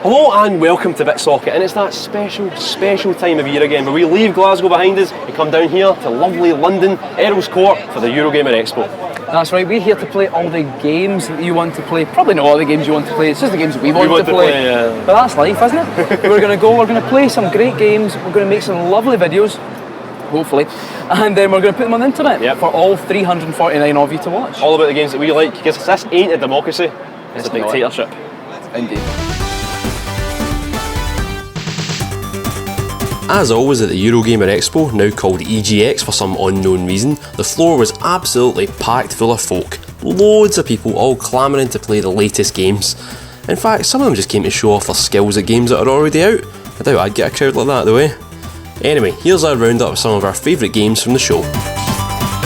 Hello and welcome to BitSocket, and it's that special time of year again where we leave Glasgow behind us and come down here to lovely London, Earls Court for the Eurogamer Expo. That's right, we're here to play all the games that you want to play. Probably not all the games you want to play, it's just the games that we want to play. But that's life, isn't it? We're going to play some great games, we're going to make some lovely videos, hopefully, and then we're going to put them on the internet for all 349 of you to watch. All about the games that we like, because this ain't a democracy, it's a dictatorship. Indeed. As always at the Eurogamer Expo, now called EGX for some unknown reason, the floor was absolutely packed full of folk. Loads of people all clamouring to play the latest games. In fact, some of them just came to show off their skills at games that are already out. I doubt I'd get a crowd like that though, eh? Anyway, here's our roundup of some of our favourite games from the show.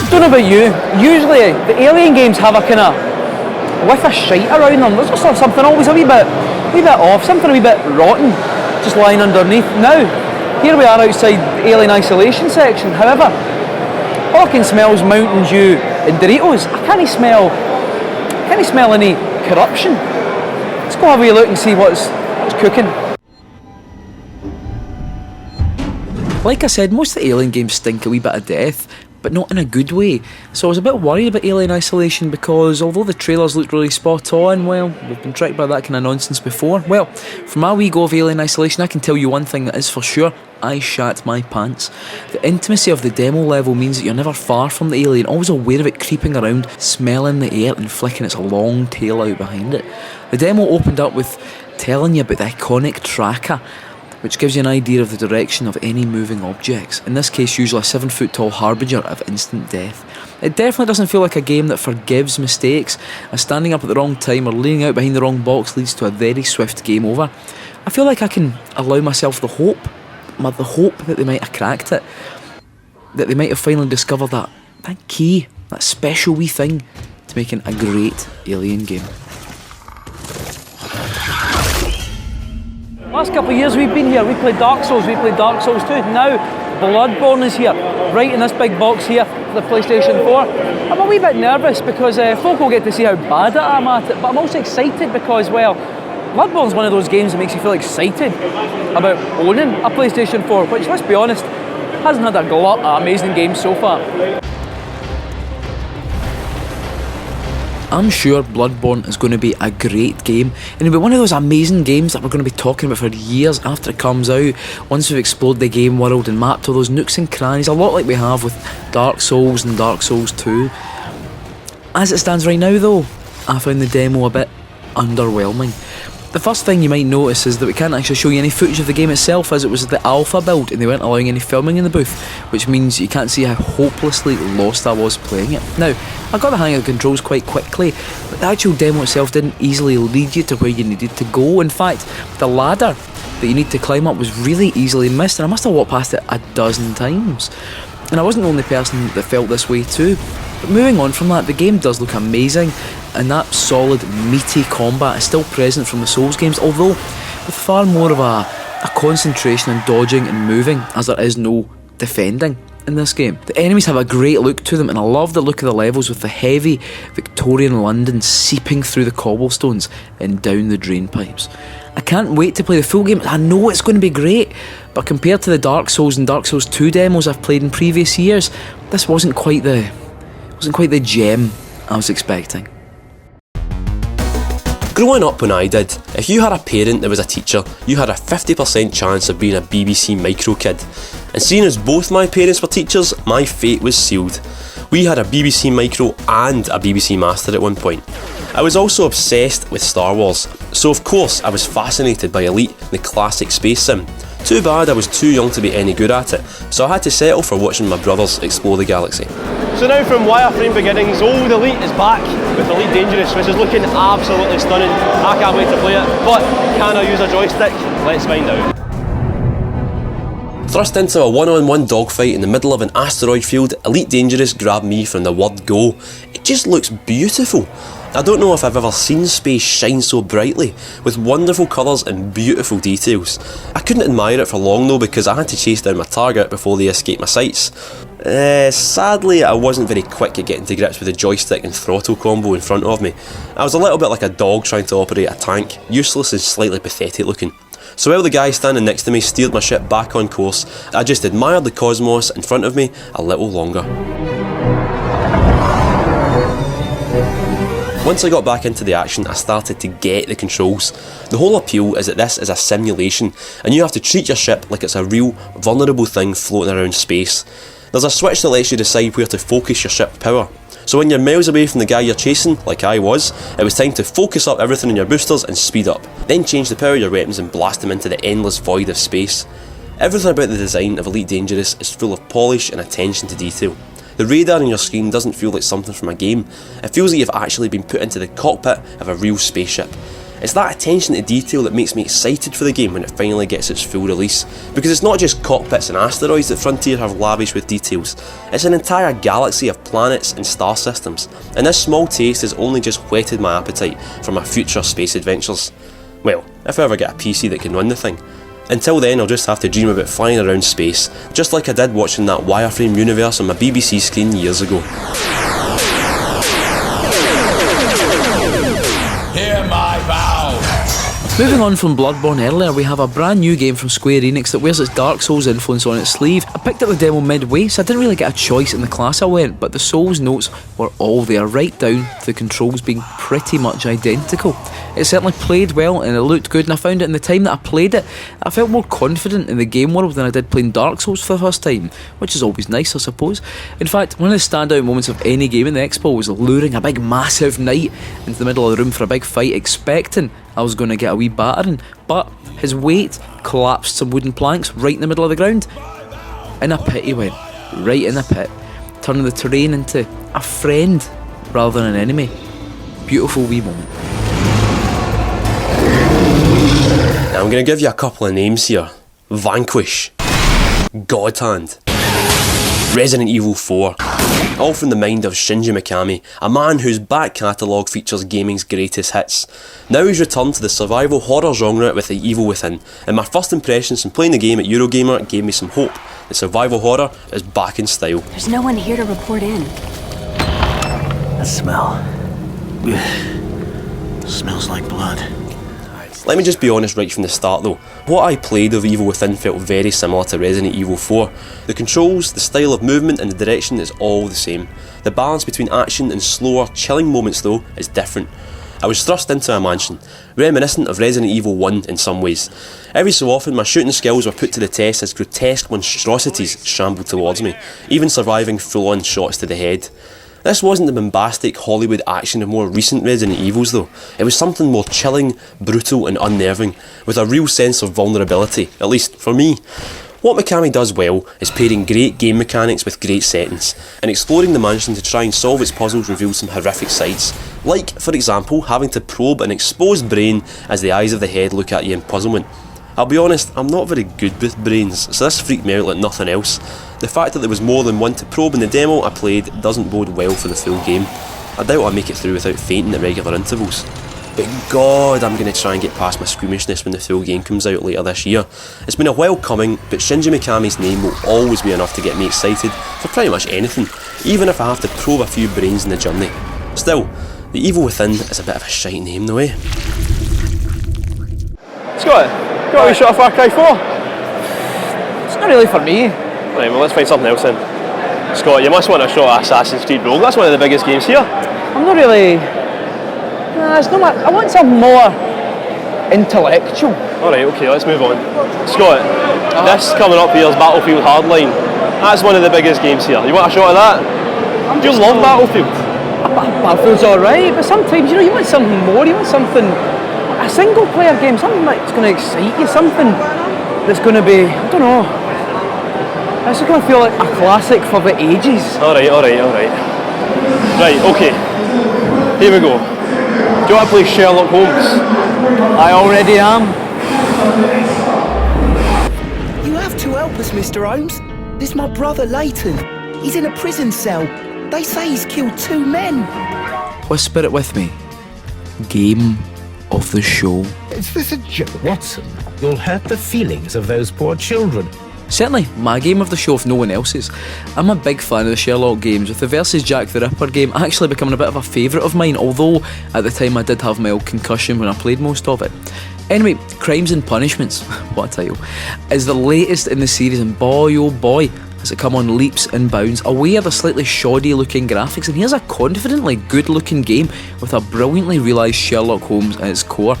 Don't know about you, usually the Alien games have a kind of whiff of shite around them. There's just something always a wee bit off, something a wee bit rotten, just lying underneath. Now, here we are outside the Alien Isolation section. However, all I can smell is Mountain Dew and Doritos. I can't smell any corruption. Let's go have a wee look and see what's cooking. Like I said, most of the Alien games stink a wee bit of death, but not in a good way. So I was a bit worried about Alien Isolation because although the trailers looked really spot on, well, we've been tricked by that kind of nonsense before. Well, from my wee go of Alien Isolation, I can tell you one thing that is for sure: I shat my pants. The intimacy of the demo level means that you're never far from the alien, always aware of it creeping around, smelling the air and flicking its long tail out behind it. The demo opened up with telling you about the iconic tracker, which gives you an idea of the direction of any moving objects, in this case usually a 7-foot tall harbinger of instant death. It definitely doesn't feel like a game that forgives mistakes, as standing up at the wrong time or leaning out behind the wrong box leads to a very swift game over. I feel like I can allow myself the hope that they might have cracked it, that they might have finally discovered that key, that special wee thing to making a great Alien game. Last couple of years we've been here, we played Dark Souls, we played Dark Souls 2, now Bloodborne is here, right in this big box here for the PlayStation 4. I'm a wee bit nervous because folk will get to see how bad I am at it, but I'm also excited because, well, Bloodborne's one of those games that makes you feel excited about owning a PlayStation 4, which, let's be honest, hasn't had a glut of amazing games so far. I'm sure Bloodborne is going to be a great game, and it'll be one of those amazing games that we're going to be talking about for years after it comes out, once we've explored the game world and mapped all those nooks and crannies, a lot like we have with Dark Souls and Dark Souls 2. As it stands right now though, I found the demo a bit underwhelming. The first thing you might notice is that we can't actually show you any footage of the game itself, as it was the alpha build and they weren't allowing any filming in the booth, which means you can't see how hopelessly lost I was playing it. Now, I got the hang of the controls quite quickly, but the actual demo itself didn't easily lead you to where you needed to go. In fact, the ladder that you need to climb up was really easily missed, and I must have walked past it a dozen times. And I wasn't the only person that felt this way too. But moving on from that, the game does look amazing, and that solid, meaty combat is still present from the Souls games, although with far more of a concentration on dodging and moving, as there is no defending in this game. The enemies have a great look to them, and I love the look of the levels with the heavy Victorian London seeping through the cobblestones and down the drain pipes. I can't wait to play the full game. I know it's going to be great, but compared to the Dark Souls and Dark Souls 2 demos I've played in previous years, this wasn't quite the gem I was expecting. Growing up when I did, if you had a parent that was a teacher, you had a 50% chance of being a BBC Micro kid. And seeing as both my parents were teachers, my fate was sealed. We had a BBC Micro and a BBC Master at one point. I was also obsessed with Star Wars, so of course I was fascinated by Elite, the classic space sim. Too bad I was too young to be any good at it, so I had to settle for watching my brothers explore the galaxy. So now from Wireframe Beginnings, old Elite is back with Elite Dangerous, which is looking absolutely stunning. I can't wait to play it, but can I use a joystick? Let's find out. Thrust into a one-on-one dogfight in the middle of an asteroid field, Elite Dangerous grabbed me from the word go. It just looks beautiful. I don't know if I've ever seen space shine so brightly, with wonderful colours and beautiful details. I couldn't admire it for long though, because I had to chase down my target before they escaped my sights. Sadly, I wasn't very quick at getting to grips with the joystick and throttle combo in front of me. I was a little bit like a dog trying to operate a tank, useless and slightly pathetic looking. So while the guy standing next to me steered my ship back on course, I just admired the cosmos in front of me a little longer. Once I got back into the action, I started to get the controls. The whole appeal is that this is a simulation, and you have to treat your ship like it's a real, vulnerable thing floating around space. There's a switch that lets you decide where to focus your ship power. So when you're miles away from the guy you're chasing, like I was, it was time to focus up everything in your boosters and speed up. Then change the power of your weapons and blast them into the endless void of space. Everything about the design of Elite Dangerous is full of polish and attention to detail. The radar on your screen doesn't feel like something from a game, it feels like you've actually been put into the cockpit of a real spaceship. It's that attention to detail that makes me excited for the game when it finally gets its full release, because it's not just cockpits and asteroids that Frontier have lavished with details, it's an entire galaxy of planets and star systems, and this small taste has only just whetted my appetite for my future space adventures. Well, if I ever get a PC that can run the thing. Until then, I'll just have to dream about flying around space, just like I did watching that wireframe universe on my BBC screen years ago. Hear my vow! Moving on from Bloodborne earlier, we have a brand new game from Square Enix that wears its Dark Souls influence on its sleeve. I picked up the demo midway, so I didn't really get a choice in the class I went, but the Souls notes were all there, right down to the controls being pretty much identical. It certainly played well and it looked good, and I found it in the time that I played it, I felt more confident in the game world than I did playing Dark Souls for the first time, which is always nice, I suppose. In fact, one of the standout moments of any game in the Expo was luring a big massive knight into the middle of the room for a big fight, expecting I was going to get a wee battering, but his weight collapsed some wooden planks right in the middle of the ground. In a pit he went, right in a pit, turning the terrain into a friend rather than an enemy. Beautiful wee moment. Now I'm going to give you a couple of names here. Vanquish, God Hand, Resident Evil 4, all from the mind of Shinji Mikami, a man whose back catalogue features gaming's greatest hits. Now he's returned to the survival horror genre with The Evil Within, and my first impressions from playing the game at Eurogamer gave me some hope that survival horror is back in style. There's no one here to report in. That smell. Smells like blood. Let me just be honest right from the start though. What I played of Evil Within felt very similar to Resident Evil 4. The controls, the style of movement and the direction is all the same. The balance between action and slower, chilling moments though is different. I was thrust into a mansion, reminiscent of Resident Evil 1 in some ways. Every so often my shooting skills were put to the test as grotesque monstrosities shambled towards me, even surviving full-on shots to the head. This wasn't the bombastic Hollywood action of more recent Resident Evils though. It was something more chilling, brutal and unnerving, with a real sense of vulnerability, at least for me. What Mikami does well is pairing great game mechanics with great settings, and exploring the mansion to try and solve its puzzles reveals some horrific sides, like, for example, having to probe an exposed brain as the eyes of the head look at you in puzzlement. I'll be honest, I'm not very good with brains, so this freaked me out like nothing else. The fact that there was more than one to probe in the demo I played doesn't bode well for the full game. I doubt I'll make it through without fainting at regular intervals. But God, I'm going to try and get past my squeamishness when the full game comes out later this year. It's been a while coming, but Shinji Mikami's name will always be enough to get me excited for pretty much anything, even if I have to probe a few brains in the journey. Still, The Evil Within is a bit of a shite name though, eh? Scott, got a wee shot of Far Cry 4? It's not really for me. Right, well let's find something else then. Scott, you must want a shot of Assassin's Creed Rogue, that's one of the biggest games here. I'm not really... Nah, it's not my... I want something more intellectual. Alright, okay, let's move on. Scott, this coming up here is Battlefield Hardline. That's one of the biggest games here. You want a shot of that? Do you love Battlefield? Battlefield's alright, but sometimes, you want something more, you want something... A single player game, something that's going to excite you, something that's going to be, I don't know, it's going to feel like a classic for the ages. Alright. Right, okay, here we go. Do you want to play Sherlock Holmes? I already am. You have to help us, Mr. Holmes. This is my brother Leighton. He's in a prison cell. They say he's killed 2 men. Whisper it with me. Game of the show. Is this a joke, Watson? You'll hurt the feelings of those poor children. Certainly my game of the show if no one else's. I'm a big fan of the Sherlock games, with the versus Jack the Ripper game actually becoming a bit of a favourite of mine, although at the time I did have mild concussion when I played most of it. Anyway, Crimes and Punishments, what a title, is the latest in the series, and boy oh boy has it come on leaps and bounds, away are the slightly shoddy looking graphics, and here's a confidently good looking game with a brilliantly realised Sherlock Holmes at its core.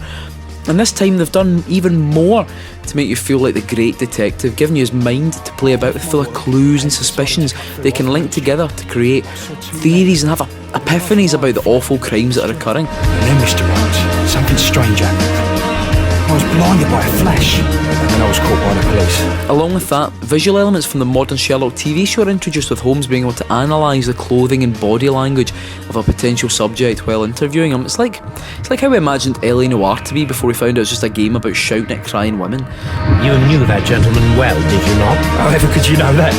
And this time they've done even more to make you feel like the great detective, giving you his mind to play about with, full of clues and suspicions they can link together to create theories and have epiphanies about the awful crimes that are occurring. And then, Mr. Rhodes, something strange happened. I was blinded by a flash, and then I was caught by the police. Along with that, visual elements from the modern Sherlock TV show are introduced, with Holmes being able to analyse the clothing and body language of a potential subject while interviewing him. It's like how we imagined L.A. Noire to be before we found out it was just a game about shouting at crying women. You knew that gentleman well, did you not? However could you know that?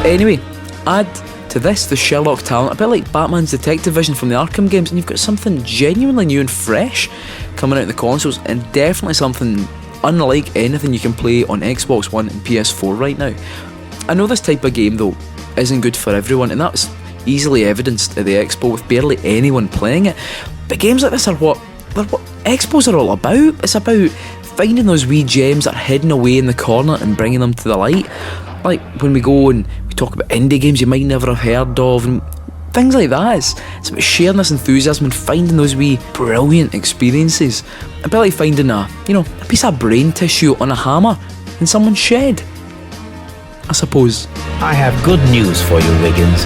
Anyway, add to this the Sherlock talent, a bit like Batman's Detective Vision from the Arkham games, and you've got something genuinely new and fresh coming out in the consoles, and definitely something unlike anything you can play on Xbox One and PS4 right now. I know this type of game though isn't good for everyone, and that's easily evidenced at the Expo with barely anyone playing it, but games like this are what Expos are all about. It's about finding those wee gems that are hidden away in the corner and bringing them to the light. Like when we go and we talk about indie games you might never have heard of and things like that. It's about sharing this enthusiasm and finding those wee brilliant experiences. A bit like finding a piece of brain tissue on a hammer in someone's shed, I suppose. I have good news for you, Wiggins.